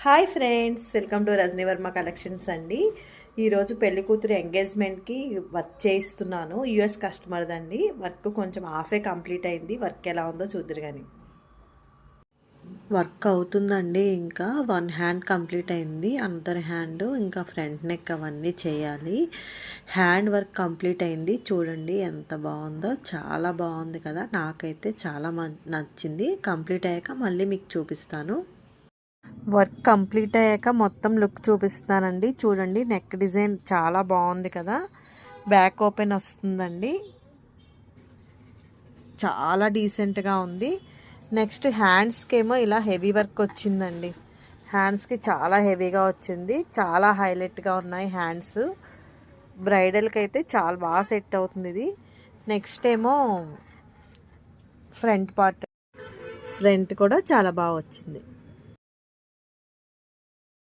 Hi friends, welcome to Rajani Varma collections అండి. ఈరోజు పెళ్లి కూతురు ఎంగేజ్మెంట్కి వర్క్ చేయిస్తున్నాను. యూఎస్ కస్టమర్దండి. వర్క్ కొంచెం హాఫే కంప్లీట్ అయింది. వర్క్ ఎలా ఉందో చూద్దరు కానీ. వర్క్ అవుతుందండి. ఇంకా వన్ హ్యాండ్ కంప్లీట్ అయింది. అనదర్ హ్యాండ్ ఇంకా ఫ్రంట్ నెక్ అవన్నీ చేయాలి. హ్యాండ్ వర్క్ కంప్లీట్ అయింది. చూడండి ఎంత బాగుందో, చాలా బాగుంది కదా. నాకైతే చాలా నచ్చింది. కంప్లీట్ అయ్యాక మళ్ళీ మీకు చూపిస్తాను. వర్క్ కంప్లీట్ అయ్యాక మొత్తం లుక్ చూపిస్తానండి. చూడండి, నెక్ డిజైన్ చాలా బాగుంది కదా. బ్యాక్ ఓపెన్ వస్తుందండి, చాలా డీసెంట్గా ఉంది. నెక్స్ట్ హ్యాండ్స్కి ఏమో ఇలా హెవీ వర్క్ వచ్చిందండి. హ్యాండ్స్కి చాలా హెవీగా వచ్చింది. చాలా హైలైట్గా ఉన్నాయి హ్యాండ్స్. బ్రైడల్కి అయితే చాలా బాగా సెట్ అవుతుంది ఇది. నెక్స్ట్ ఏమో ఫ్రంట్ పార్ట్, ఫ్రంట్ కూడా చాలా బాగా వచ్చింది.